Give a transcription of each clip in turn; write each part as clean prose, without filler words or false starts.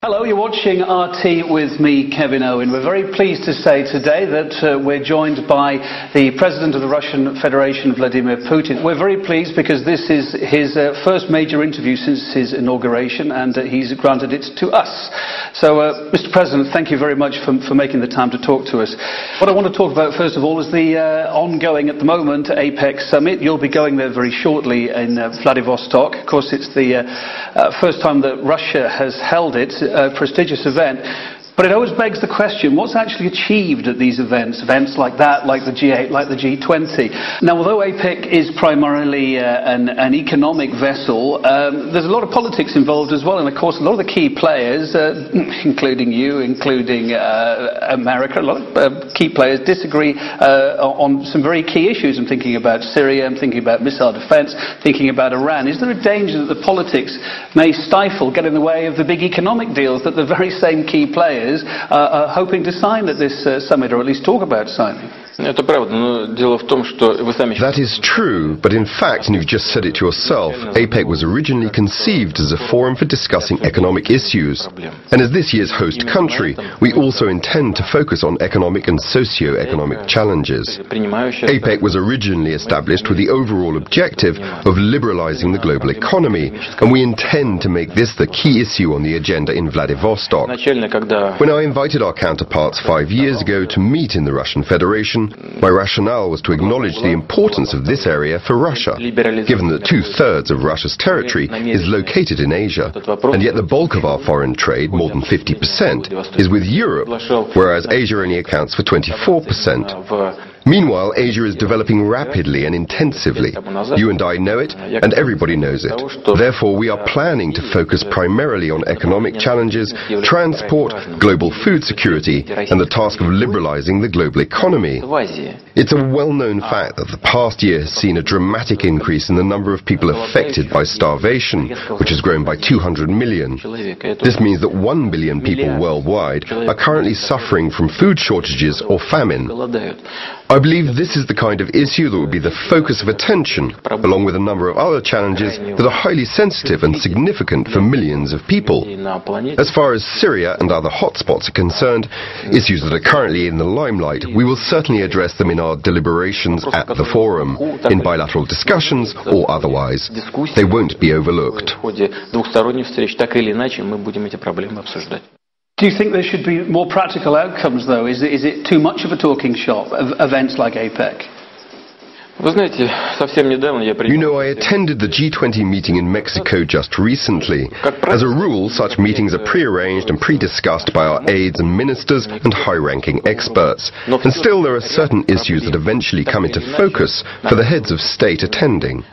Hello, you're watching RT with me, Kevin Owen. We're very pleased to say today that we're joined by the President of the Russian Federation, Vladimir Putin. We're very pleased because this is his first major interview since his inauguration, and he's granted it to us. So, Mr. President, thank you very much for making the time to talk to us. What I want to talk about, first of all, is the ongoing, at the moment, APEC summit. You'll be going there very shortly in Vladivostok. Of course, it's the first time that Russia has held it. A prestigious event, but it always begs the question, what's actually achieved at these events like that, like the G8, like the G20? Now, although APEC is primarily an economic vessel, there's a lot of politics involved as well, and of course a lot of the key players, including you, including America, a lot of key players disagree on some very key issues. I'm thinking about Syria, I'm thinking about missile defense, thinking about Iran. Is there a danger that the politics may stifle, get in the way of the big economic deals that the very same key players are hoping to sign at this summit, or at least talk about signing? That is true, but in fact, and you've just said it yourself, APEC was originally conceived as a forum for discussing economic issues. And as this year's host country, we also intend to focus on economic and socio-economic challenges. APEC was originally established with the overall objective of liberalizing the global economy, and we intend to make this the key issue on the agenda in Vladivostok. When I invited our counterparts 5 years ago to meet in the Russian Federation, my rationale was to acknowledge the importance of this area for Russia, given that 2/3 of Russia's territory is located in Asia, and yet the bulk of our foreign trade, more than 50%, is with Europe, whereas Asia only accounts for 24%. Meanwhile, Asia is developing rapidly and intensively. You and I know it, and everybody knows it. Therefore, we are planning to focus primarily on economic challenges, transport, global food security, and the task of liberalizing the global economy. It's a well-known fact that the past year has seen a dramatic increase in the number of people affected by starvation, which has grown by 200 million. This means that 1 billion people worldwide are currently suffering from food shortages or famine. I believe this is the kind of issue that would be the focus of attention, along with a number of other challenges that are highly sensitive and significant for millions of people. As far as Syria and other hotspots are concerned, issues that are currently in the limelight, we will certainly address them in our deliberations at the forum, in bilateral discussions or otherwise. They won't be overlooked. Do you think there should be more practical outcomes, though? Is it too much of a talking shop, of events like APEC? You know, I attended the G20 meeting in Mexico just recently. As a rule, such meetings are pre-arranged and pre-discussed by our aides and ministers and high-ranking experts. And still there are certain issues that eventually come into focus for the heads of state attending.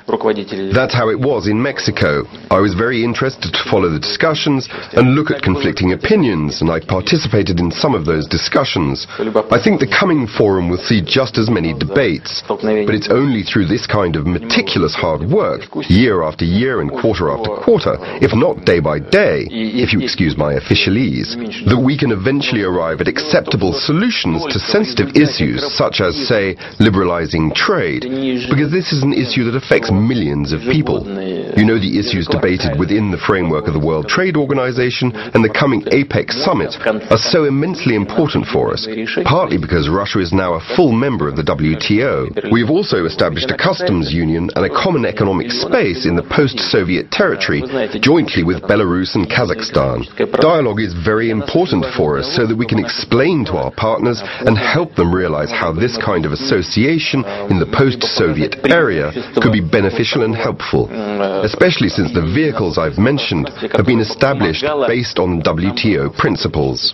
That's how it was in Mexico. I was very interested to follow the discussions and look at conflicting opinions, and I participated in some of those discussions. I think the coming forum will see just as many debates, but it's only through this kind of meticulous hard work, year after year and quarter after quarter, if not day by day, if you excuse my officialese, that we can eventually arrive at acceptable solutions to sensitive issues such as, say, liberalizing trade, because this is an issue that affects millions of people. You know, the issues debated within the framework of the World Trade Organization and the coming APEC summit are so immensely important for us, partly because Russia is now a full member of the WTO. We have also established a customs union and a common economic space in the post-Soviet territory, jointly with Belarus and Kazakhstan. Dialogue is very important for us so that we can explain to our partners and help them realize how this kind of association in the post-Soviet area could be beneficial and helpful, especially since the vehicles I've mentioned have been established based on WTO principles.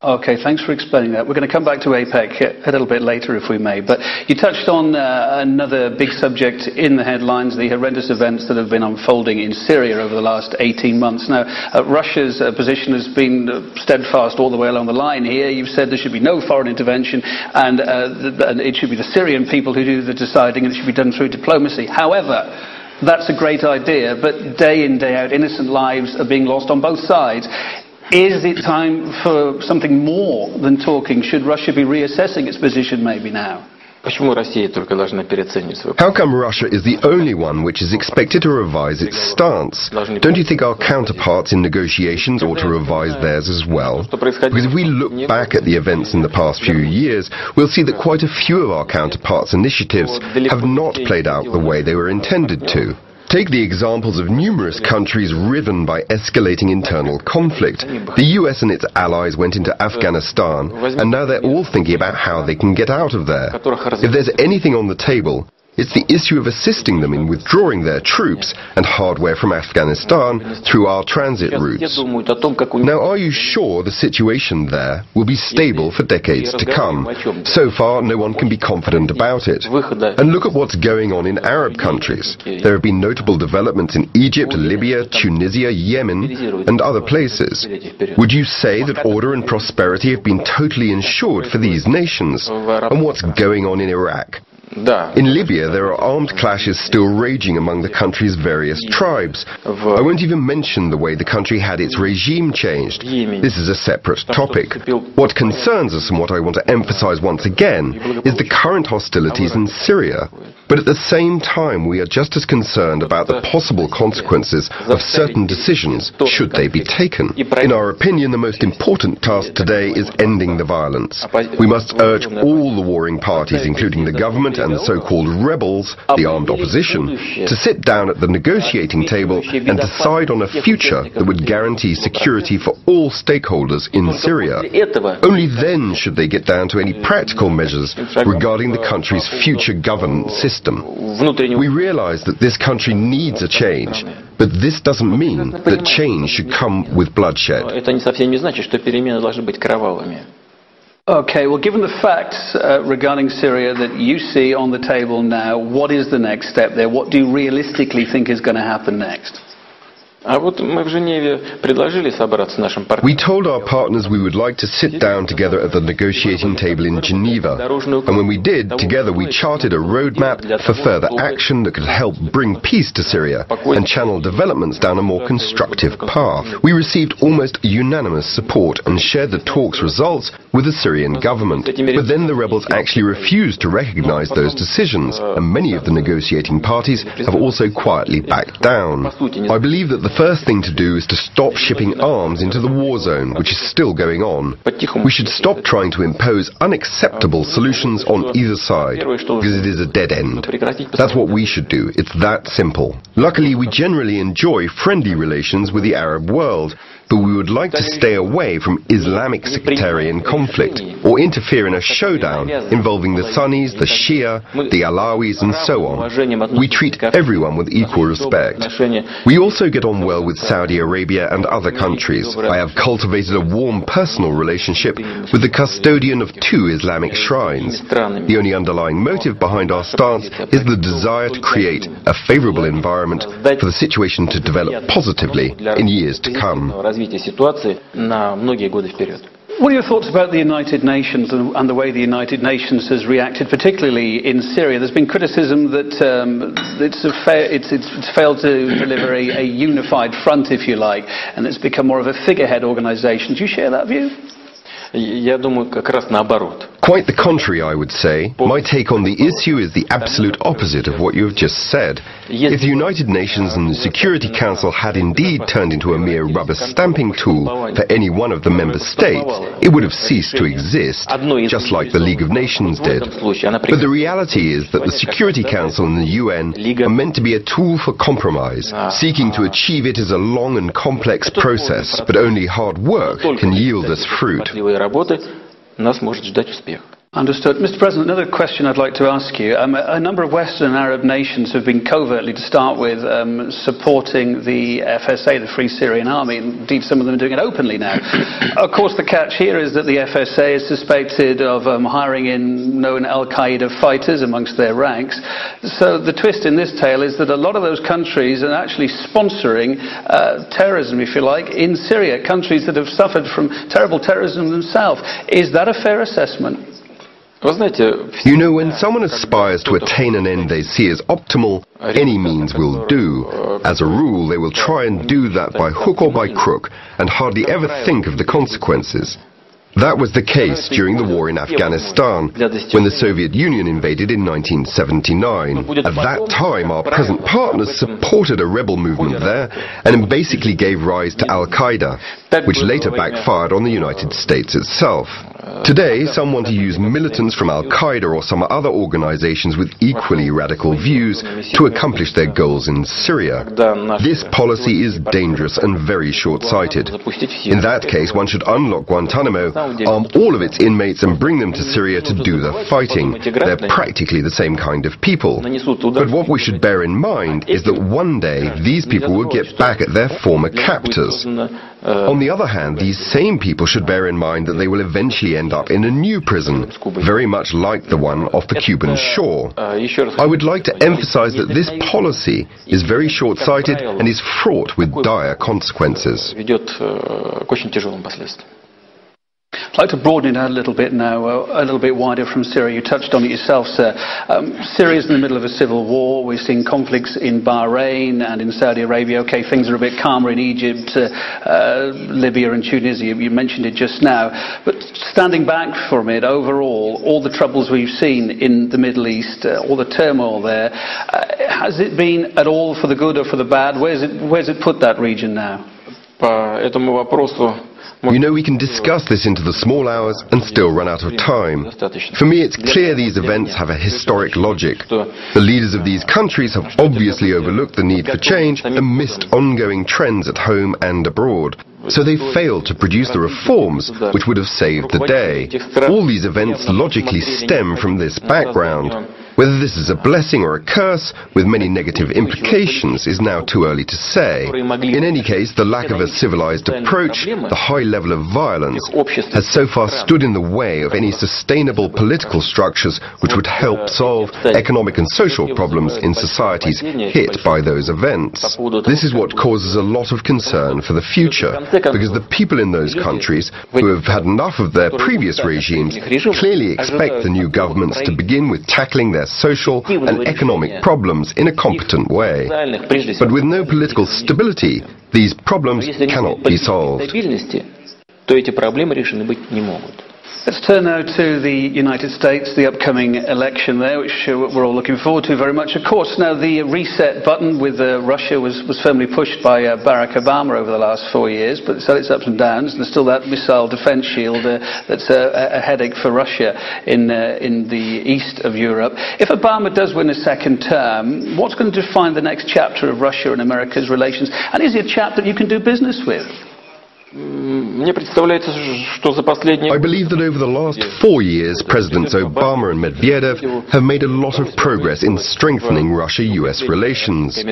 Okay, thanks for explaining that. We're going to come back to APEC a little bit later, if we may. But you touched on another big subject in the headlines, the horrendous events that have been unfolding in Syria over the last 18 months. Now, Russia's position has been steadfast all the way along the line here. You've said there should be no foreign intervention, and it should be the Syrian people who do the deciding, and it should be done through diplomacy. However, that's a great idea, but day in, day out, innocent lives are being lost on both sides. Is it time for something more than talking? Should Russia be reassessing its position maybe now? How come Russia is the only one which is expected to revise its stance? Don't you think our counterparts in negotiations ought to revise theirs as well? Because if we look back at the events in the past few years, we'll see that quite a few of our counterparts' initiatives have not played out the way they were intended to. Take the examples of numerous countries riven by escalating internal conflict. The US and its allies went into Afghanistan, and now they're all thinking about how they can get out of there. If there's anything on the table, it's the issue of assisting them in withdrawing their troops and hardware from Afghanistan through our transit routes. Now, are you sure the situation there will be stable for decades to come? So far, no one can be confident about it. And look at what's going on in Arab countries. There have been notable developments in Egypt, Libya, Tunisia, Yemen, and other places. Would you say that order and prosperity have been totally ensured for these nations? And what's going on in Iraq? In Libya, there are armed clashes still raging among the country's various tribes. I won't even mention the way the country had its regime changed. This is a separate topic. What concerns us, and what I want to emphasize once again, is the current hostilities in Syria. But at the same time, we are just as concerned about the possible consequences of certain decisions, should they be taken. In our opinion, the most important task today is ending the violence. We must urge all the warring parties, including the government and the so-called rebels, the armed opposition, to sit down at the negotiating table and decide on a future that would guarantee security for all stakeholders in Syria. Only then should they get down to any practical measures regarding the country's future governance system. We realize that this country needs a change, but this doesn't mean that change should come with bloodshed. Okay, well, given the facts regarding Syria that you see on the table now, what is the next step there? What do you realistically think is going to happen next? We told our partners we would like to sit down together at the negotiating table in Geneva. And when we did, together we charted a roadmap for further action that could help bring peace to Syria and channel developments down a more constructive path. We received almost unanimous support and shared the talks' results with the Syrian government. But then the rebels actually refused to recognize those decisions, and many of the negotiating parties have also quietly backed down. I believe that the first thing to do is to stop shipping arms into the war zone, which is still going on. We should stop trying to impose unacceptable solutions on either side, because it is a dead end. That's what we should do. It's that simple. Luckily, we generally enjoy friendly relations with the Arab world, but we would like to stay away from Islamic sectarian conflict or interfere in a showdown involving the Sunnis, the Shia, the Alawis, and so on. We treat everyone with equal respect. We also get on well with Saudi Arabia and other countries. I have cultivated a warm personal relationship with the custodian of 2 Islamic shrines. The only underlying motive behind our stance is the desire to create a favorable environment for the situation to develop positively in years to come. What are your thoughts about the United Nations and the way the United Nations has reacted, particularly in Syria? There's been criticism that it's failed to deliver a unified front, if you like, and it's become more of a figurehead organisation. Do you share that view? Quite the contrary, I would say. My take on the issue is the absolute opposite of what you have just said. If the United Nations and the Security Council had indeed turned into a mere rubber stamping tool for any one of the member states, it would have ceased to exist, just like the League of Nations did. But the reality is that the Security Council and the UN are meant to be a tool for compromise. Seeking to achieve it is a long and complex process, but only hard work can yield us fruit. Understood. Mr. President, another question I'd like to ask you. A number of Western Arab nations have been covertly, to start with, supporting the FSA, the Free Syrian Army. Indeed, some of them are doing it openly now. Of course, the catch here is that the FSA is suspected of hiring in known Al-Qaeda fighters amongst their ranks. So the twist in this tale is that a lot of those countries are actually sponsoring terrorism, if you like, in Syria, countries that have suffered from terrible terrorism themselves. Is that a fair assessment? You know, when someone aspires to attain an end they see as optimal, any means will do. As a rule, they will try and do that by hook or by crook, and hardly ever think of the consequences. That was the case during the war in Afghanistan, when the Soviet Union invaded in 1979. At that time, our present partners supported a rebel movement there and basically gave rise to Al-Qaeda, which later backfired on the United States itself. Today, some want to use militants from Al-Qaeda or some other organizations with equally radical views to accomplish their goals in Syria. This policy is dangerous and very short-sighted. In that case, one should unlock Guantanamo, arm all of its inmates and bring them to Syria to do the fighting. They're practically the same kind of people. But what we should bear in mind is that one day these people will get back at their former captors. On the other hand, these same people should bear in mind that they will eventually end up in a new prison, very much like the one off the Cuban shore. I would like to emphasize that this policy is very short-sighted and is fraught with dire consequences. I'd like to broaden it out a little bit now, a little bit wider from Syria. You touched on it yourself, sir. Syria is in the middle of a civil war. We've seen conflicts in Bahrain and in Saudi Arabia. Okay, things are a bit calmer in Egypt, Libya and Tunisia. You mentioned it just now. But standing back from it, overall, all the troubles we've seen in the Middle East, all the turmoil there, has it been at all for the good or for the bad? Where's it put that region now? You know, we can discuss this into the small hours and still run out of time. For me, it's clear these events have a historic logic. The leaders of these countries have obviously overlooked the need for change and missed ongoing trends at home and abroad. So they failed to produce the reforms which would have saved the day. All these events logically stem from this background. Whether this is a blessing or a curse, with many negative implications, is now too early to say. In any case, the lack of a civilized approach, the high level of violence, has so far stood in the way of any sustainable political structures which would help solve economic and social problems in societies hit by those events. This is what causes a lot of concern for the future, because the people in those countries, who have had enough of their previous regimes, clearly expect the new governments to begin with tackling their social and economic problems in a competent way. But with no political stability, these problems cannot be solved. Let's turn now to the United States, the upcoming election there, which we're all looking forward to very much. Of course, now the reset button with Russia was firmly pushed by Barack Obama over the last 4 years, but it's had its ups and downs. There's still that missile defense shield that's a headache for Russia in the east of Europe. If Obama does win a second term, what's going to define the next chapter of Russia and America's relations? And is he a chap that you can do business with? I believe that over the last 4 years, Presidents Obama and Medvedev have made a lot of progress in strengthening Russia-US relations.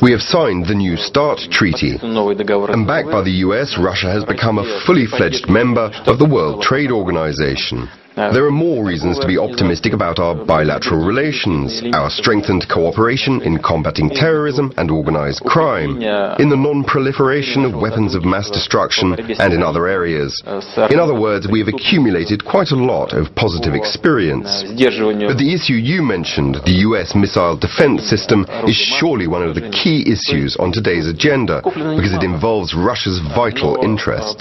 We have signed the New START Treaty, and backed by the US, Russia has become a fully fledged member of the World Trade Organization. There are more reasons to be optimistic about our bilateral relations, our strengthened cooperation in combating terrorism and organized crime, in the non-proliferation of weapons of mass destruction, and in other areas. In other words, we have accumulated quite a lot of positive experience. But the issue you mentioned, the US missile defense system, is surely one of the key issues on today's agenda, because it involves Russia's vital interests.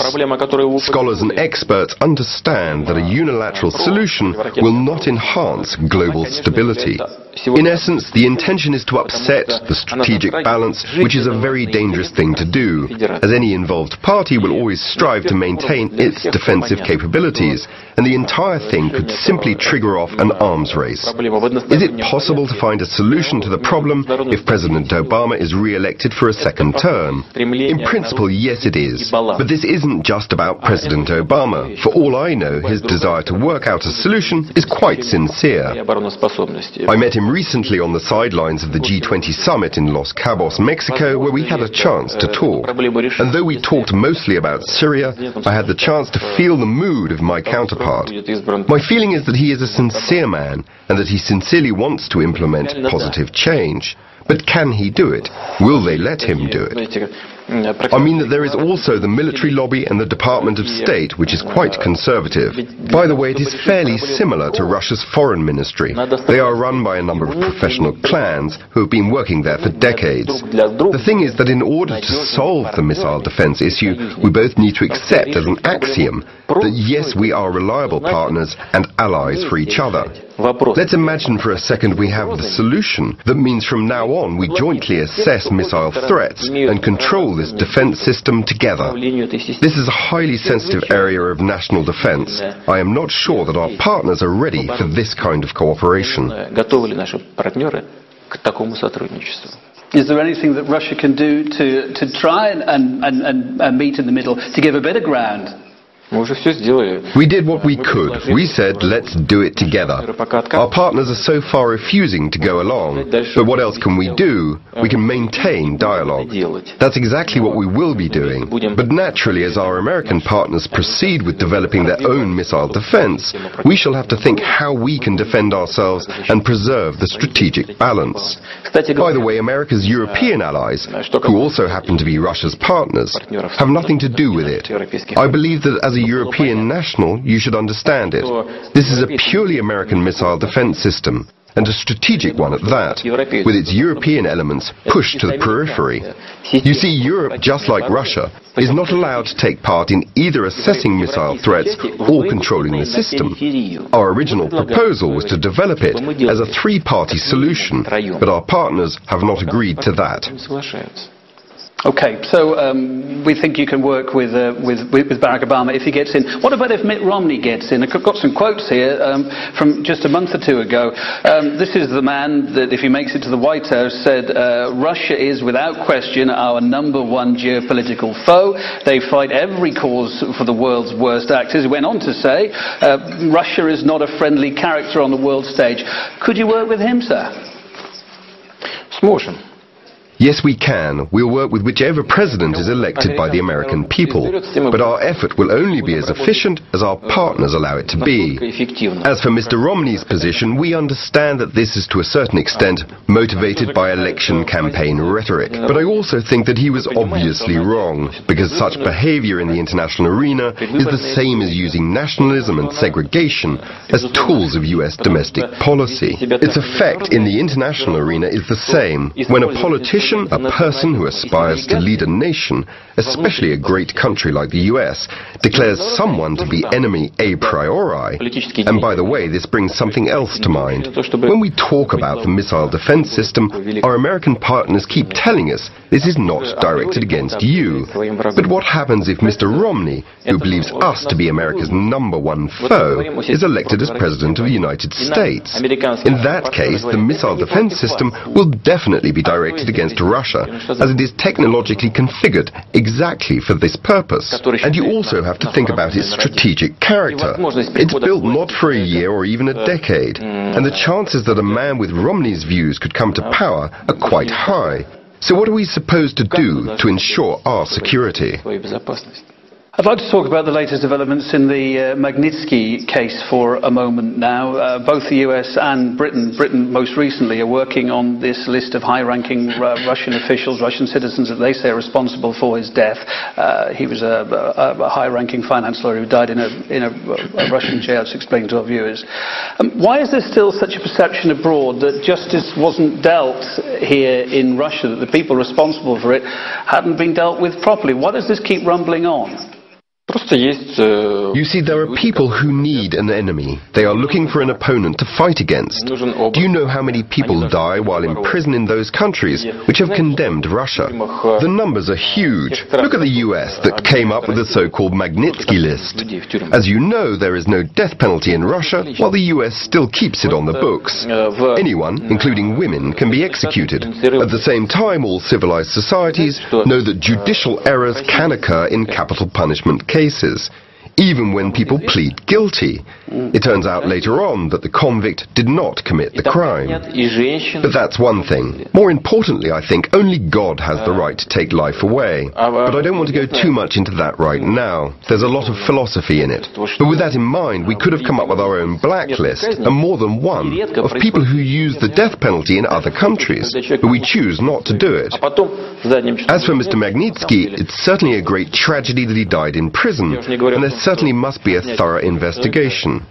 Scholars and experts understand that a unilateral solution will not enhance global stability. In essence, the intention is to upset the strategic balance, which is a very dangerous thing to do, as any involved party will always strive to maintain its defensive capabilities, and the entire thing could simply trigger off an arms race. Is it possible to find a solution to the problem if President Obama is re-elected for a second term? In principle, yes it is. But this isn't just about President Obama. For all I know, his desire to work out a solution is quite sincere. I met him recently on the sidelines of the G20 summit in Los Cabos, Mexico, where we had a chance to talk. And though we talked mostly about Syria, I had the chance to feel the mood of my counterpart. My feeling is that he is a sincere man and that he sincerely wants to implement positive change. But can he do it? Will they let him do it? I mean that there is also the military lobby and the Department of State, which is quite conservative. By the way, it is fairly similar to Russia's foreign ministry. They are run by a number of professional clans who have been working there for decades. The thing is that in order to solve the missile defense issue, we both need to accept as an axiom that yes, we are reliable partners and allies for each other. Let's imagine for a second we have the solution. That means from now on we jointly assess missile threats and control this defense system together. This is a highly sensitive area of national defense. I am not sure that our partners are ready for this kind of cooperation. Is there anything that Russia can do to try and meet in the middle, to give a bit of ground? We did what we could. We said, let's do it together. Our partners are so far refusing to go along. But what else can we do? We can maintain dialogue. That's exactly what we will be doing. But naturally, as our American partners proceed with developing their own missile defense, we shall have to think how we can defend ourselves and preserve the strategic balance. By the way, America's European allies, who also happen to be Russia's partners, have nothing to do with it. I believe that as a European national, you should understand it. This is a purely American missile defense system, and a strategic one at that, with its European elements pushed to the periphery. You see, Europe, just like Russia, is not allowed to take part in either assessing missile threats or controlling the system. Our original proposal was to develop it as a three-party solution, but our partners have not agreed to that. Okay, so we think you can work with Barack Obama if he gets in. What about if Mitt Romney gets in? I've got some quotes here from just a month or two ago. This is the man that, if he makes it to the White House, said, Russia is without question our #1 geopolitical foe. They fight every cause for the world's worst actors. He went on to say, Russia is not a friendly character on the world stage. Could you work with him, sir? Сможем. Yes, we can. We'll work with whichever president is elected by the American people. But our effort will only be as efficient as our partners allow it to be. As for Mr. Romney's position, we understand that this is to a certain extent motivated by election campaign rhetoric. But I also think that he was obviously wrong, because such behavior in the international arena is the same as using nationalism and segregation as tools of US domestic policy. Its effect in the international arena is the same. When a politician, a person who aspires to lead a nation, especially a great country like the US, declares someone to be enemy a priori. And by the way, this brings something else to mind. When we talk about the missile defense system, our American partners keep telling us this is not directed against you. But what happens if Mr. Romney, who believes us to be America's #1 foe, is elected as President of the United States? In that case, the missile defense system will definitely be directed against Russia, as it is technologically configured exactly for this purpose. And you also have to think about its strategic character. It's built not for a year or even a decade, and the chances that a man with Romney's views could come to power are quite high. So what are we supposed to do to ensure our security? I'd like to talk about the latest developments in the Magnitsky case for a moment now. Both the US and Britain most recently, are working on this list of high-ranking Russian officials, Russian citizens that they say are responsible for his death. He was a high-ranking finance lawyer who died in a Russian jail, to explain to our viewers. Why is there still such a perception abroad that justice wasn't dealt here in Russia, that the people responsible for it hadn't been dealt with properly? Why does this keep rumbling on? You see, there are people who need an enemy. They are looking for an opponent to fight against. Do you know how many people die while in prison in those countries which have condemned Russia? The numbers are huge. Look at the US that came up with the so-called Magnitsky list. As you know, there is no death penalty in Russia, while the US still keeps it on the books. Anyone, including women, can be executed. At the same time, all civilized societies know that judicial errors can occur in capital punishment cases. even when people plead guilty. It turns out later on that the convict did not commit the crime. But that's one thing. More importantly, I think, only God has the right to take life away. But I don't want to go too much into that right now. There's a lot of philosophy in it. But with that in mind, we could have come up with our own blacklist, and more than one, of people who use the death penalty in other countries, but we choose not to do it. As for Mr. Magnitsky, it's certainly a great tragedy that he died in prison, and there certainly must be a thorough investigation.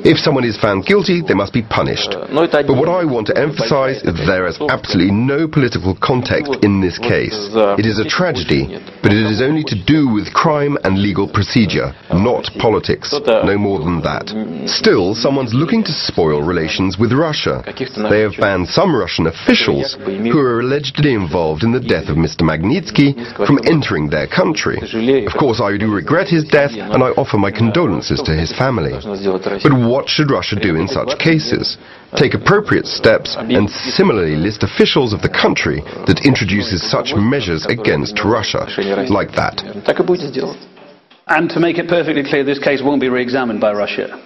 If someone is found guilty, they must be punished. But what I want to emphasize is that there is absolutely no political context in this case. It is a tragedy, but it is only to do with crime and legal procedure, not politics. No more than that. Still, someone's looking to spoil relations with Russia. They have banned some Russian officials who are allegedly involved in the death of Mr. Magnitsky from entering their country. Of course, I do regret his death, and I offer my condolences to his family. But what should Russia do in such cases? Take appropriate steps and similarly list officials of the country that introduces such measures against Russia, like that. And to make it perfectly clear, this case won't be re-examined by Russia.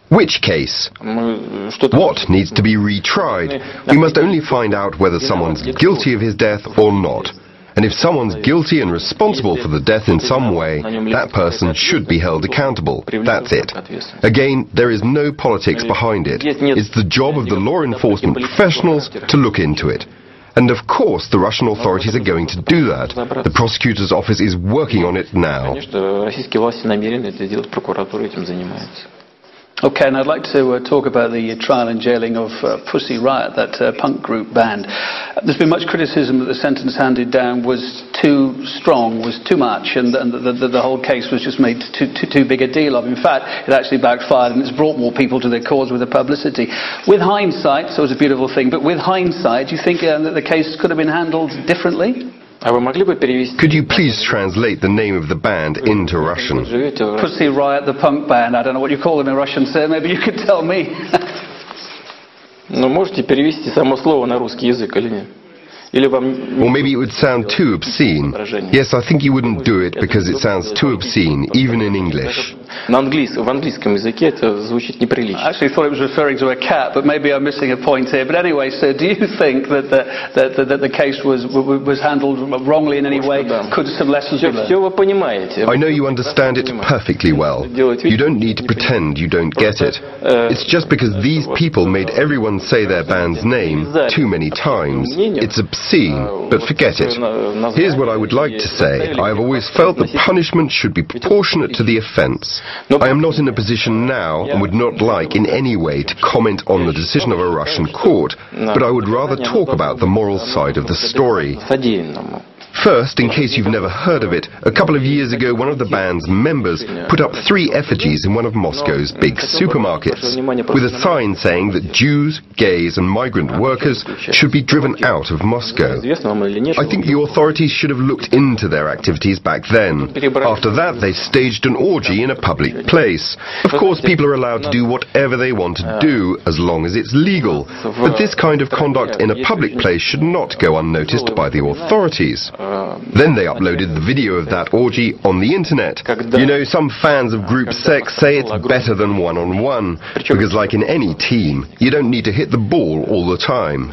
Which case? What needs to be retried? We must only find out whether someone's guilty of his death or not. And if someone's guilty and responsible for the death in some way, that person should be held accountable. That's it. Again, there is no politics behind it. It's the job of the law enforcement professionals to look into it. And of course, the Russian authorities are going to do that. The prosecutor's office is working on it now. Okay, and I'd like to talk about the trial and jailing of Pussy Riot, that punk group band. There's been much criticism that the sentence handed down was too strong, was too much, and the whole case was just made too big a deal of. In fact, it actually backfired, and it's brought more people to the cause with the publicity. With hindsight, so it's a beautiful thing, but with hindsight, do you think that the case could have been handled differently? Could you please translate the name of the band into Russian? Pussy Riot, the punk band. I don't know what you call them in Russian, sir. Maybe you could tell me. Можете перевести само слово на русский язык или нет? Or maybe it would sound too obscene. Yes, I think you wouldn't do it because it sounds too obscene, even in English. В английском языке это звучит неприлично. I actually thought it was referring to a cat, but maybe I'm missing a point here. But anyway, sir, do you think that the case was handled wrongly in any way? Could some lessons be learned? Все вы понимаете. I know you understand it perfectly well. You don't need to pretend you don't get it. It's just because these people made everyone say their band's name too many times. It's obscene, but forget it. Here's what I would like to say. I have always felt that punishment should be proportionate to the offence. I am not in a position now and would not like in any way to comment on the decision of a Russian court, but I would rather talk about the moral side of the story. First, in case you've never heard of it, a couple of years ago one of the band's members put up 3 effigies in one of Moscow's big supermarkets, with a sign saying that Jews, gays and migrant workers should be driven out of Moscow. I think the authorities should have looked into their activities back then. After that, they staged an orgy in a public place. Of course, people are allowed to do whatever they want to do, as long as it's legal. But this kind of conduct in a public place should not go unnoticed by the authorities. Then they uploaded the video of that orgy on the internet. You know, some fans of group sex say it's better than one-on-one, because like in any team, you don't need to hit the ball all the time.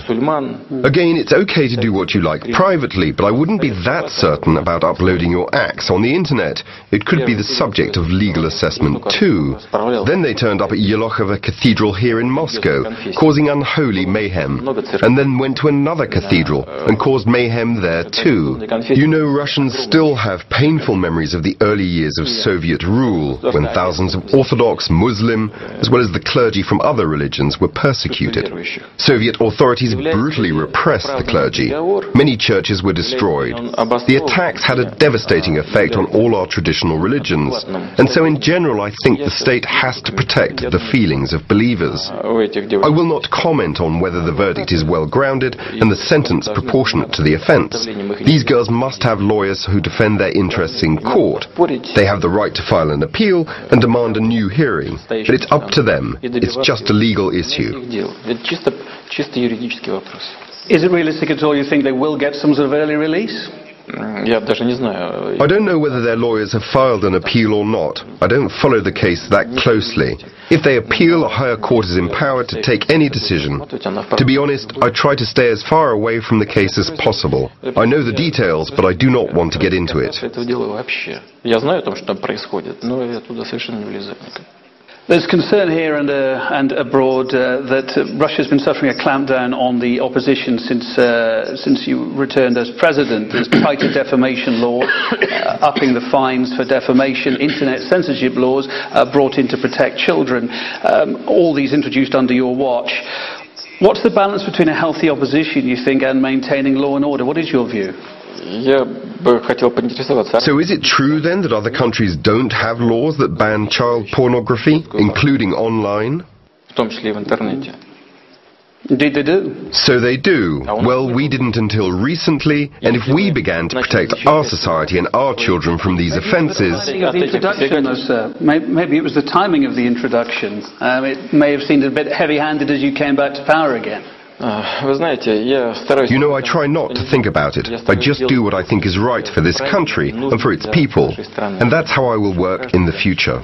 Again, it's okay to do what you like privately, but I wouldn't be that certain about uploading your acts on the internet. It could be the subject of legal assessment too. Then they turned up at Yelokhova Cathedral here in Moscow, causing unholy mayhem, and then went to another cathedral and caused mayhem there too. You know, Russians still have painful memories of the early years of Soviet rule, when thousands of Orthodox, Muslim, as well as the clergy from other religions were persecuted. Soviet authorities brutally repressed the clergy. Many churches were destroyed. The attacks had a devastating effect on all our traditional religions, and so in general I think the state has to protect the feelings of believers. I will not comment on whether the verdict is well grounded and the sentence proportionate to the offence. These girls must have lawyers who defend their interests in court. They have the right to file an appeal and demand a new hearing. But it's up to them. It's just a legal issue. Is it realistic at all, you think they will get some sort of early release? Я даже не знаю. I don't know whether their lawyers have filed an appeal or not. I don't follow the case that closely. If they appeal, a higher court is empowered to take any decision. To be honest, I try to stay as far away from the case as possible. I know the details, but I do not want to get into it. Я знаю о том, что там происходит, но я туда совершенно не влезаю. There's concern here and abroad that Russia's been suffering a clampdown on the opposition since you returned as president. There's tighter defamation law, upping the fines for defamation, internet censorship laws brought in to protect children, all these introduced under your watch. What's the balance between a healthy opposition, you think, and maintaining law and order? What is your view? Я бы хотел поинтересоваться. So is it true then that other countries don't have laws that ban child pornography, including online? В том числе и в интернете. Indeed they do. So they do. Well, we didn't until recently, and if we began to protect our society and our children from these offences... Maybe it was the timing of the introduction. It may have seemed a bit heavy-handed as you came back to power again. Вы знаете, я стараюсь... You know, I try not to think about it. I just do what I think is right for this country and for its people. And that's how I will work in the future.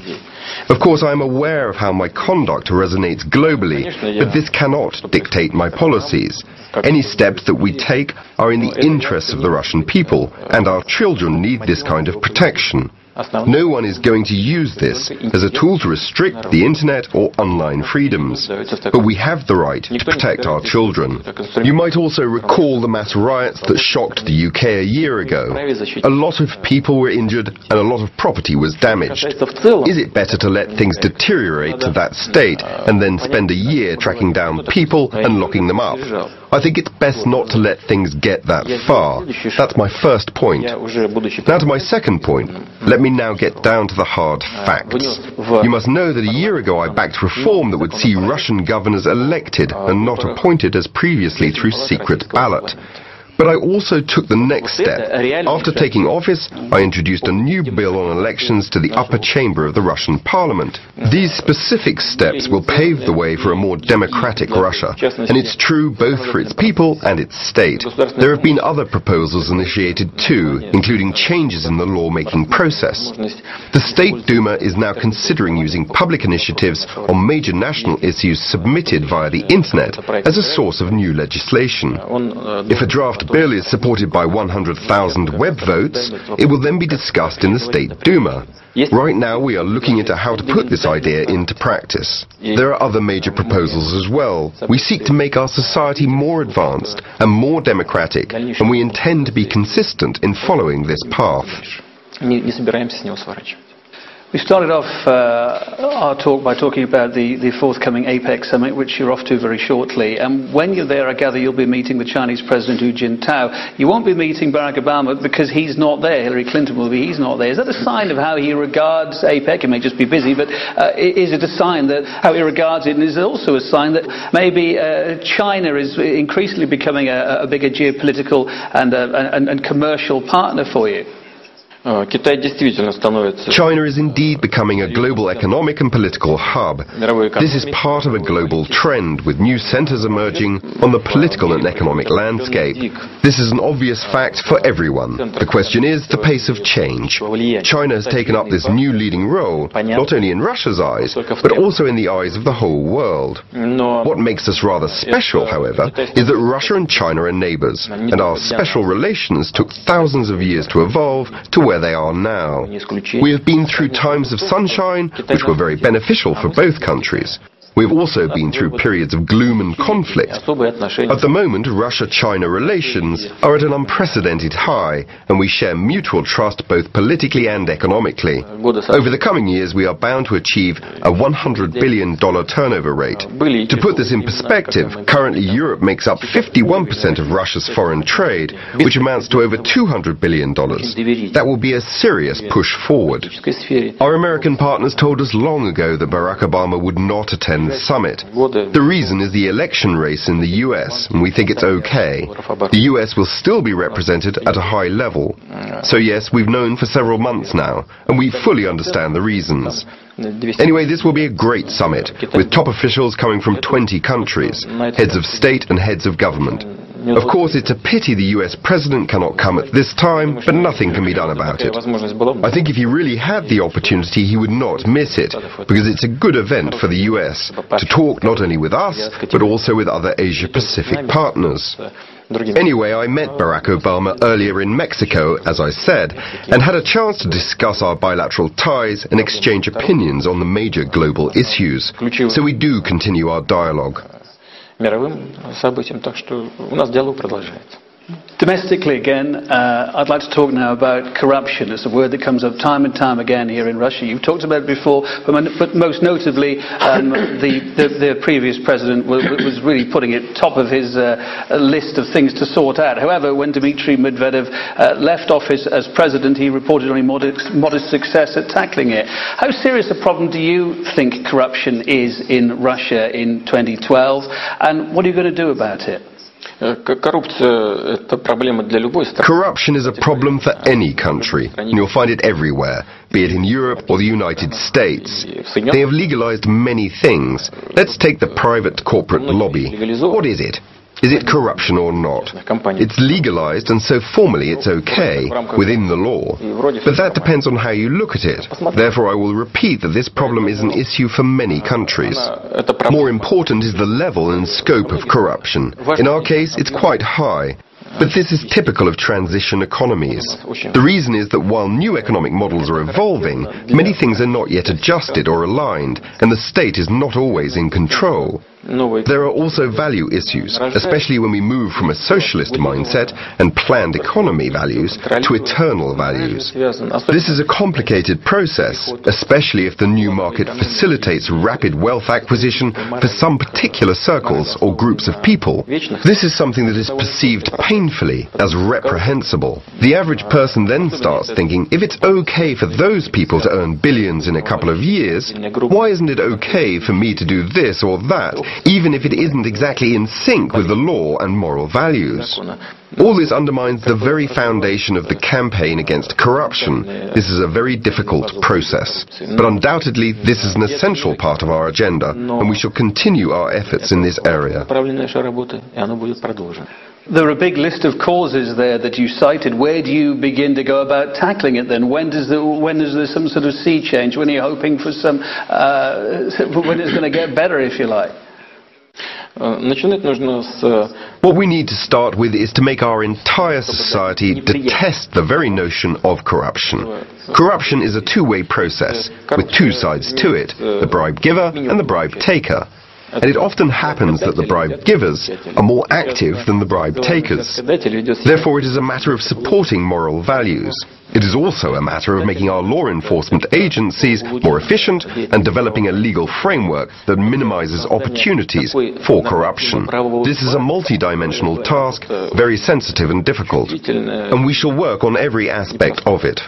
Of course, I am aware of how my conduct resonates globally, but this cannot dictate my policies. Any steps that we take are in the interests of the Russian people, and our children need this kind of protection. No one is going to use this as a tool to restrict the internet or online freedoms. But we have the right to protect our children. You might also recall the mass riots that shocked the UK a year ago. A lot of people were injured and a lot of property was damaged. Is it better to let things deteriorate to that state and then spend a year tracking down people and locking them up? I think it's best not to let things get that far. That's my first point. Now to my second point. Let me now get down to the hard facts. You must know that a year ago I backed reform that would see Russian governors elected and not appointed as previously through secret ballot. But I also took the next step. After taking office, I introduced a new bill on elections to the upper chamber of the Russian parliament. These specific steps will pave the way for a more democratic Russia, and it's true both for its people and its state. There have been other proposals initiated too, including changes in the lawmaking process. The State Duma is now considering using public initiatives on major national issues submitted via the internet as a source of new legislation. If a draft bill is supported by 100,000 web votes, it will then be discussed in the State Duma. Right now we are looking into how to put this idea into practice. There are other major proposals as well. We seek to make our society more advanced and more democratic, and we intend to be consistent in following this path. We started off our talk by talking about the forthcoming APEC summit, which you're off to very shortly. And when you're there, I gather you'll be meeting the Chinese President Hu Jintao. You won't be meeting Barack Obama because he's not there. Hillary Clinton will be, he's not there. Is that a sign of how he regards APEC? It may just be busy, but is it a sign that how he regards it? And is it also a sign that maybe China is increasingly becoming a bigger geopolitical and commercial partner for you? China is indeed becoming a global economic and political hub. This is part of a global trend, with new centers emerging on the political and economic landscape. This is an obvious fact for everyone. The question is the pace of change. China has taken up this new leading role, not only in Russia's eyes, but also in the eyes of the whole world. What makes us rather special, however, is that Russia and China are neighbors, and our special relations took thousands of years to evolve to where they are now. We have been through times of sunshine, which were very beneficial for both countries. We have also been through periods of gloom and conflict. At the moment, Russia-China relations are at an unprecedented high, and we share mutual trust both politically and economically. Over the coming years, we are bound to achieve a $100 billion turnover rate. To put this in perspective, currently Europe makes up 51% of Russia's foreign trade, which amounts to over $200 billion. That will be a serious push forward. Our American partners told us long ago that Barack Obama would not attend the summit. The reason is the election race in the US, and we think it's okay. The US will still be represented at a high level. So yes, we've known for several months now, and we fully understand the reasons. Anyway, this will be a great summit, with top officials coming from 20 countries, heads of state and heads of government. Of course, it's a pity the US president cannot come at this time, but nothing can be done about it. I think if he really had the opportunity, he would not miss it, because it's a good event for the US to talk not only with us, but also with other Asia-Pacific partners. Anyway, I met Barack Obama earlier in Mexico, as I said, and had a chance to discuss our bilateral ties and exchange opinions on the major global issues. So we do continue our dialogue. Domestically again, I'd like to talk now about corruption. It's a word that comes up time and time again here in Russia. You've talked about it before, but most notably the previous president was really putting it top of his list of things to sort out. However, when Dmitry Medvedev left office as president, he reported only modest success at tackling it. How serious a problem do you think corruption is in Russia in 2012, and what are you going to do about it? Corruption is a problem for any country, and you'll find it everywhere, be it in Europe or the United States. They have legalized many things. Let's take the private corporate lobby. What is it? Is it corruption or not? It's legalized, and so formally it's okay, within the law. But that depends on how you look at it. Therefore, I will repeat that this problem is an issue for many countries. More important is the level and scope of corruption. In our case, it's quite high. But this is typical of transition economies. The reason is that while new economic models are evolving, many things are not yet adjusted or aligned, and the state is not always in control. There are also value issues, especially when we move from a socialist mindset and planned economy values to eternal values. This is a complicated process, especially if the new market facilitates rapid wealth acquisition for some particular circles or groups of people. This is something that is perceived painfully as reprehensible. The average person then starts thinking, if it's okay for those people to earn billions in a couple of years, why isn't it okay for me to do this or that, even if it isn't exactly in sync with the law and moral values? All this undermines the very foundation of the campaign against corruption. This is a very difficult process. But undoubtedly, this is an essential part of our agenda, and we shall continue our efforts in this area. There are a big list of causes there that you cited. Where do you begin to go about tackling it then? When is there some sort of sea change? When are you hoping for some, when it's going to get better, if you like? What we need to start with is to make our entire society detest the very notion of corruption. Corruption is a two-way process, with two sides to it, the bribe giver and the bribe taker. And it often happens that the bribe givers are more active than the bribe takers. Therefore, it is a matter of supporting moral values. It is also a matter of making our law enforcement agencies more efficient and developing a legal framework that minimizes opportunities for corruption. This is a multi-dimensional task, very sensitive and difficult, and we shall work on every aspect of it.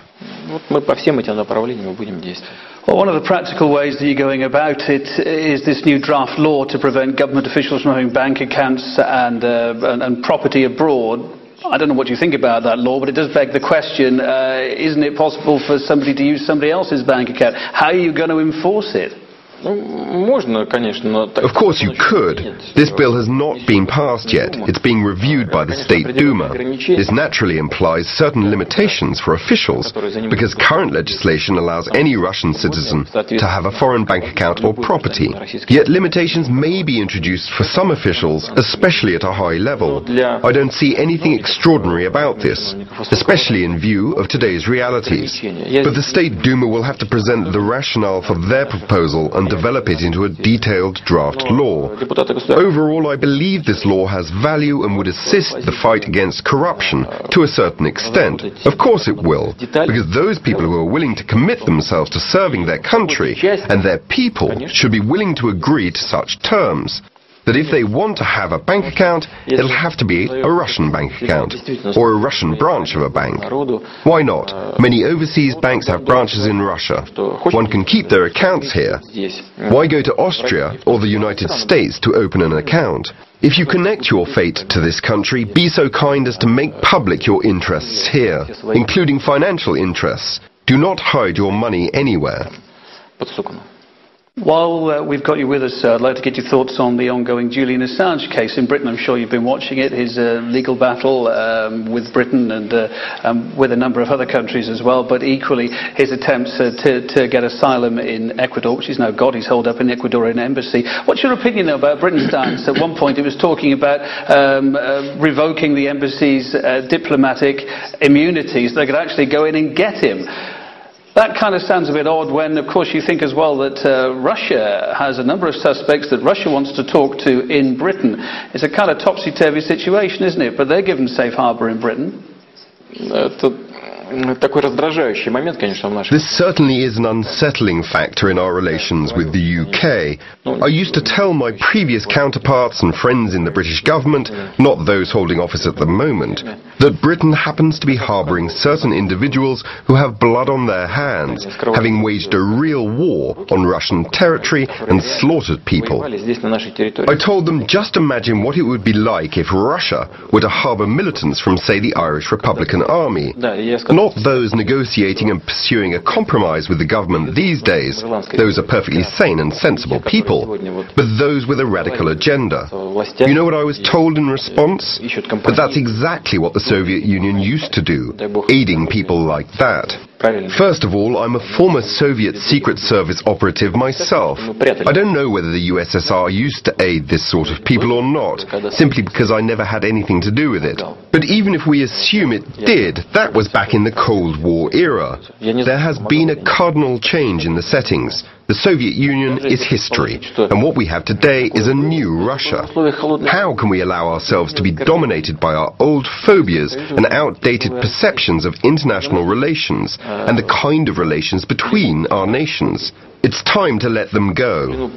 Well, one of the practical ways that you're going about it is this new draft law to prevent government officials from having bank accounts and property abroad. I don't know what you think about that law, but it does beg the question, isn't it possible for somebody to use somebody else's bank account? How are you going to enforce it? Of course you could. This bill has not been passed yet. It's being reviewed by the State Duma. This naturally implies certain limitations for officials, because current legislation allows any Russian citizen to have a foreign bank account or property. Yet limitations may be introduced for some officials, especially at a high level. I don't see anything extraordinary about this, especially in view of today's realities. But the State Duma will have to present the rationale for their proposal and develop it into a detailed draft law. Overall, I believe this law has value and would assist the fight against corruption to a certain extent. Of course it will, because those people who are willing to commit themselves to serving their country and their people should be willing to agree to such terms. That if they want to have a bank account, it'll have to be a Russian bank account, or a Russian branch of a bank. Why not? Many overseas banks have branches in Russia. One can keep their accounts here. Why go to Austria or the United States to open an account? If you connect your fate to this country, be so kind as to make public your interests here, including financial interests. Do not hide your money anywhere. While we've got you with us, I'd like to get your thoughts on the ongoing Julian Assange case in Britain. I'm sure you've been watching it, his legal battle with Britain and with a number of other countries as well, but equally his attempts to get asylum in Ecuador, which he's now got. He's holed up in the Ecuadorian embassy. What's your opinion about Britain's stance? At one point it was talking about revoking the embassy's diplomatic immunities. They could actually go in and get him. That kind of sounds a bit odd when, of course, you think as well that Russia has a number of suspects that Russia wants to talk to in Britain. It's a kind of topsy-turvy situation, isn't it? But they're given safe harbour in Britain. This certainly is an unsettling factor in our relations with the UK. I used to tell my previous counterparts and friends in the British government, not those holding office at the moment, that Britain happens to be harbouring certain individuals who have blood on their hands, having waged a real war on Russian territory and slaughtered people. I told them, just imagine what it would be like if Russia were to harbour militants from, say, the Irish Republican Army. Not those negotiating and pursuing a compromise with the government these days. Those are perfectly sane and sensible people, but those with a radical agenda. You know what I was told in response? That that's exactly what the Soviet Union used to do, aiding people like that. First of all, I'm a former Soviet Secret Service operative myself. I don't know whether the USSR used to aid this sort of people or not, simply because I never had anything to do with it. But even if we assume it did, that was back in the Cold War era. There has been a cardinal change in the settings. The Soviet Union is history, and what we have today is a new Russia. How can we allow ourselves to be dominated by our old phobias and outdated perceptions of international relations and the kind of relations between our nations? It's time to let them go.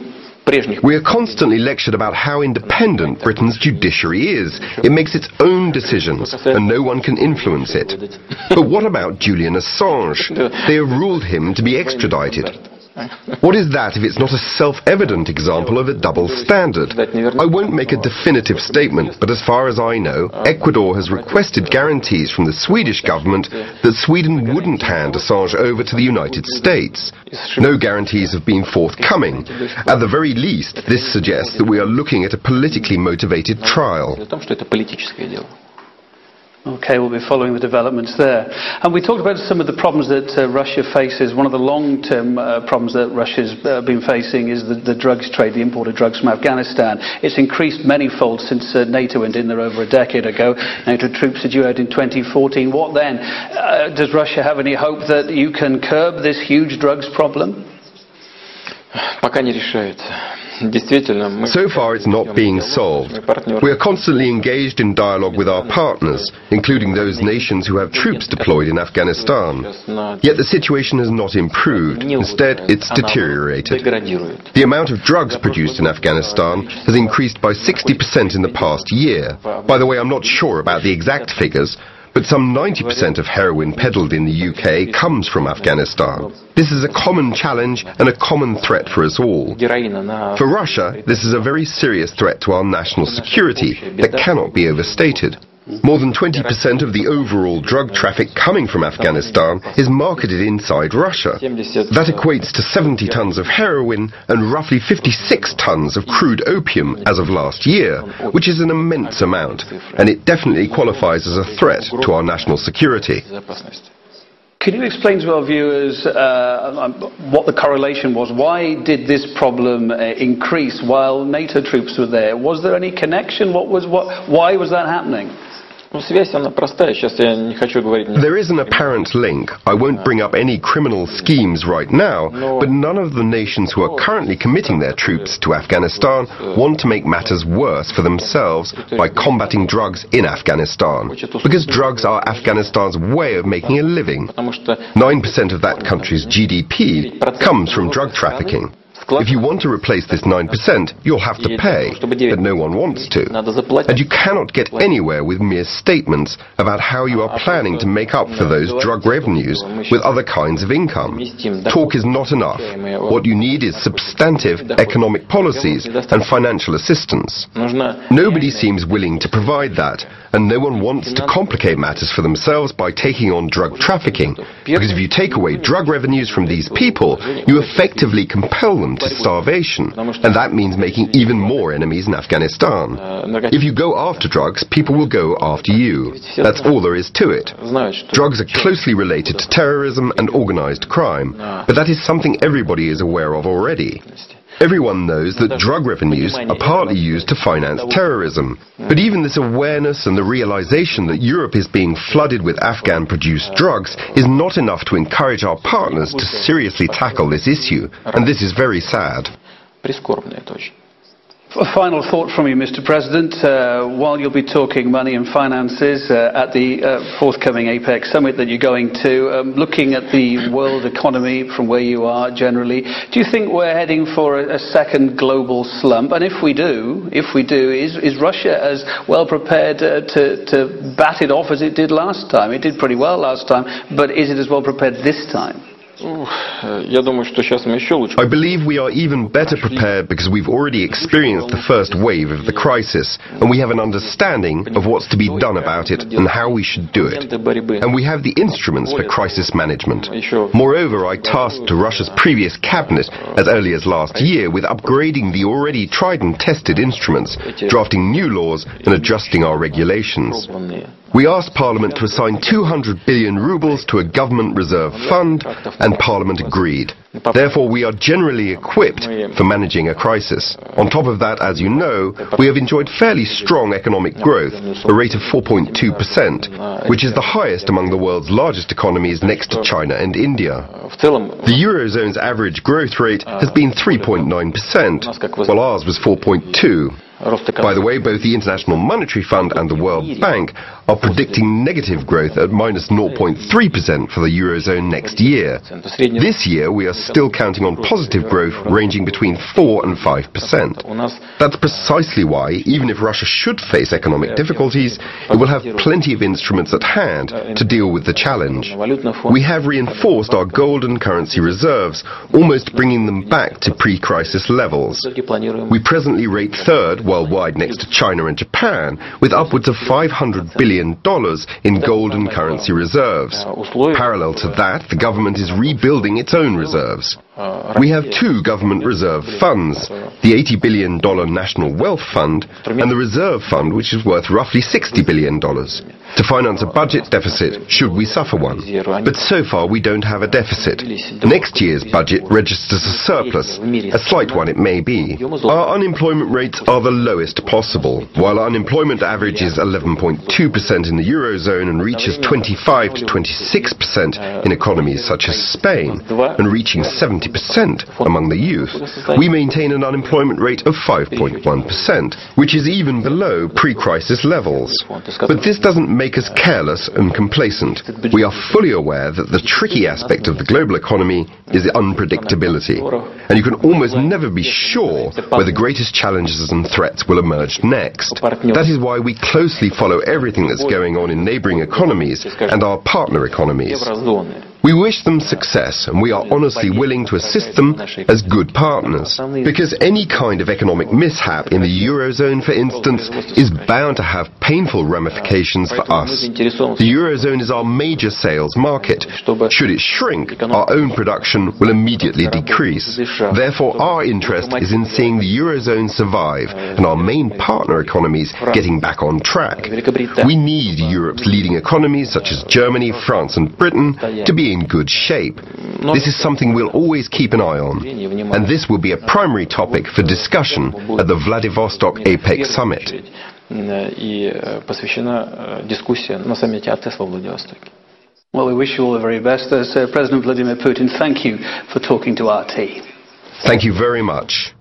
We are constantly lectured about how independent Britain's judiciary is. It makes its own decisions, and no one can influence it. But what about Julian Assange? They have ruled him to be extradited. What is that if it's not a self-evident example of a double standard? I won't make a definitive statement, but as far as I know, Ecuador has requested guarantees from the Swedish government that Sweden wouldn't hand Assange over to the United States. No guarantees have been forthcoming. At the very least, this suggests that we are looking at a politically motivated trial. Okay, we'll be following the developments there. And we talked about some of the problems that Russia faces. One of the long-term problems that Russia's been facing is the drugs trade, the import of drugs from Afghanistan. It's increased many-fold since NATO went in there over a decade ago. NATO troops are due out in 2014. What then? Does Russia have any hope that you can curb this huge drugs problem? So far it's not being solved. We are constantly engaged in dialogue with our partners, including those nations who have troops deployed in Afghanistan. Yet the situation has not improved. Instead, it's deteriorated. The amount of drugs produced in Afghanistan has increased by 60% in the past year. By the way, I'm not sure about the exact figures, but some 90% of heroin peddled in the UK comes from Afghanistan. This is a common challenge and a common threat for us all. For Russia, this is a very serious threat to our national security that cannot be overstated. More than 20% of the overall drug traffic coming from Afghanistan is marketed inside Russia. That equates to 70 tons of heroin and roughly 56 tons of crude opium as of last year, which is an immense amount, and it definitely qualifies as a threat to our national security. Can you explain to our viewers what the correlation was? Why did this problem increase while NATO troops were there? Was there any connection? Why was that happening? There is an apparent link. I won't bring up any criminal schemes right now, but none of the nations who are currently committing their troops to Afghanistan want to make matters worse for themselves by combating drugs in Afghanistan, because drugs are Afghanistan's way of making a living. 9% of that country's GDP comes from drug trafficking. If you want to replace this 9%, you'll have to pay, but no one wants to. And you cannot get anywhere with mere statements about how you are planning to make up for those drug revenues with other kinds of income. Talk is not enough. What you need is substantive economic policies and financial assistance. Nobody seems willing to provide that, and no one wants to complicate matters for themselves by taking on drug trafficking, because if you take away drug revenues from these people, you effectively compel them to starvation, and that means making even more enemies in Afghanistan. If you go after drugs, people will go after you. That's all there is to it. Drugs are closely related to terrorism and organized crime, but that is something everybody is aware of already. Everyone knows that drug revenues are partly used to finance terrorism. But even this awareness and the realization that Europe is being flooded with Afghan-produced drugs is not enough to encourage our partners to seriously tackle this issue, and this is very sad. A final thought from you, Mr. President. While you'll be talking money and finances at the forthcoming APEC summit that you're going to, looking at the world economy from where you are generally, do you think we're heading for a second global slump? And if we do, is Russia as well prepared to bat it off as it did last time? It did pretty well last time, but is it as well prepared this time? I believe we are even better prepared because we've already experienced the first wave of the crisis, and we have an understanding of what's to be done about it and how we should do it. And we have the instruments for crisis management. Moreover, I tasked Russia's previous cabinet as early as last year with upgrading the already tried and tested instruments, drafting new laws and adjusting our regulations. We asked Parliament to assign 200 billion rubles to a government reserve fund, and Parliament agreed. Therefore, we are generally equipped for managing a crisis. On top of that, as you know, we have enjoyed fairly strong economic growth, a rate of 4.2%, which is the highest among the world's largest economies next to China and India. The Eurozone's average growth rate has been 3.9%, while ours was 4.2%. By the way, both the International Monetary Fund and the World Bank are predicting negative growth at minus 0.3% for the Eurozone next year. This year, we are still counting on positive growth ranging between 4 and 5%. That's precisely why, even if Russia should face economic difficulties, it will have plenty of instruments at hand to deal with the challenge. We have reinforced our gold and currency reserves, almost bringing them back to pre-crisis levels. We presently rate third worldwide next to China and Japan, with upwards of $500 billion in gold and currency reserves. Parallel to that, the government is rebuilding its own reserves. We have two government reserve funds, the $80 billion National Wealth Fund and the Reserve Fund, which is worth roughly $60 billion, to finance a budget deficit should we suffer one. But so far we don't have a deficit. Next year's budget registers a surplus, a slight one it may be. Our unemployment rates are the lowest possible. While our unemployment average is 11.2% in the Eurozone and reaches 25 to 26% in economies such as Spain, and reaching 70% among the youth, we maintain an unemployment rate of 5.1%, which is even below pre-crisis levels. But this doesn't make us careless and complacent. We are fully aware that the tricky aspect of the global economy is the unpredictability, and you can almost never be sure where the greatest challenges and threats will emerge next. That is why we closely follow everything that's going on in neighboring economies and our partner economies. We wish them success, and we are honestly willing to assist them as good partners. Because any kind of economic mishap in the Eurozone, for instance, is bound to have painful ramifications for us. The Eurozone is our major sales market. Should it shrink, our own production will immediately decrease. Therefore, our interest is in seeing the Eurozone survive and our main partner economies getting back on track. We need Europe's leading economies, such as Germany, France and Britain, to be in good shape. This is something we'll always keep an eye on, and this will be a primary topic for discussion at the Vladivostok APEC summit. Well, we wish you all the very best. President Vladimir Putin, thank you for talking to RT. Thank you very much.